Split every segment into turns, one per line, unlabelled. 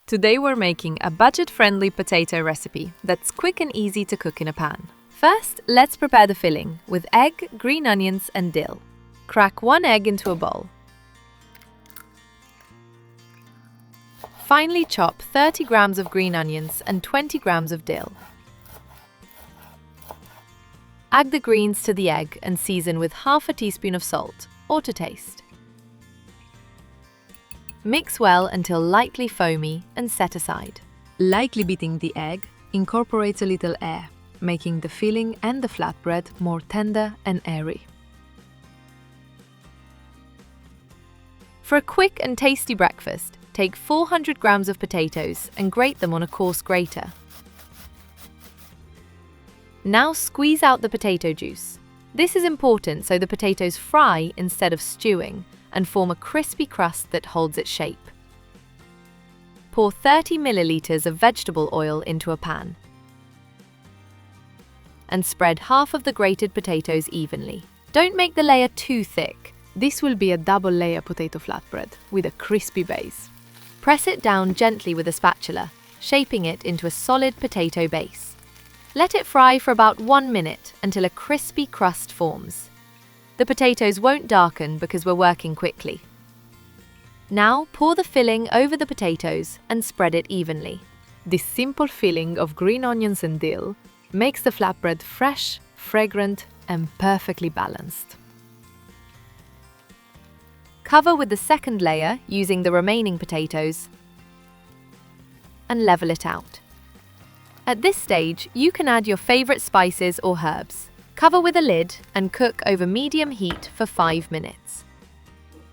Today we're making a budget-friendly potato recipe that's quick and easy to cook in a pan. First, let's prepare the filling with egg, green onions and dill. Crack 1 egg into a bowl. Finely chop 30 grams of green onions and 20 grams of dill. Add the greens to the egg and season with half a teaspoon of salt, or to taste. Mix well until lightly foamy and set aside. Lightly beating the egg incorporates a little air, making the filling and the flatbread more tender and airy. For a quick and tasty breakfast, take 400 grams of potatoes and grate them on a coarse grater. Now squeeze out the potato juice. This is important so the potatoes fry instead of stewing and form a crispy crust that holds its shape. Pour 30 milliliters of vegetable oil into a pan and spread half of the grated potatoes evenly. Don't make the layer too thick. This will be a double-layer potato flatbread with a crispy base. Press it down gently with a spatula, shaping it into a solid potato base. Let it fry for about 1 minute until a crispy crust forms. The potatoes won't darken because we're working quickly. Now pour the filling over the potatoes and spread it evenly. This simple filling of green onions and dill makes the flatbread fresh, fragrant, and perfectly balanced. Cover with the second layer using the remaining potatoes and level it out. At this stage, you can add your favorite spices or herbs. Cover with a lid and cook over medium heat for 5 minutes.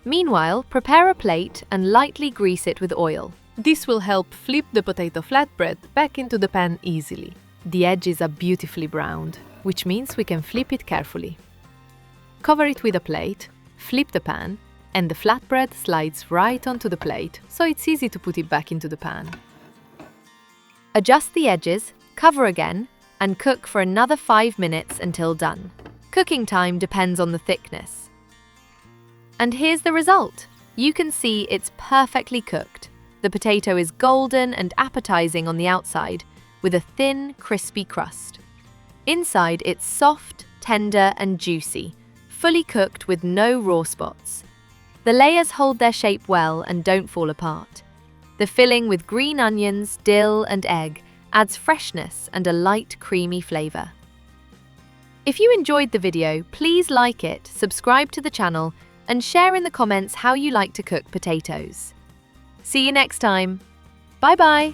Meanwhile, prepare a plate and lightly grease it with oil. This will help flip the potato flatbread back into the pan easily. The edges are beautifully browned, which means we can flip it carefully. Cover it with a plate, flip the pan, and the flatbread slides right onto the plate, so it's easy to put it back into the pan. Adjust the edges, cover again, and cook for another 5 minutes until done. Cooking time depends on the thickness. And here's the result. You can see it's perfectly cooked. The potato is golden and appetizing on the outside, with a thin, crispy crust. Inside, it's soft, tender, and juicy, fully cooked with no raw spots. The layers hold their shape well and don't fall apart. The filling with green onions, dill, and egg adds freshness and a light, creamy flavor. If you enjoyed the video, please like it, subscribe to the channel, and share in the comments how you like to cook potatoes. See you next time. Bye-bye.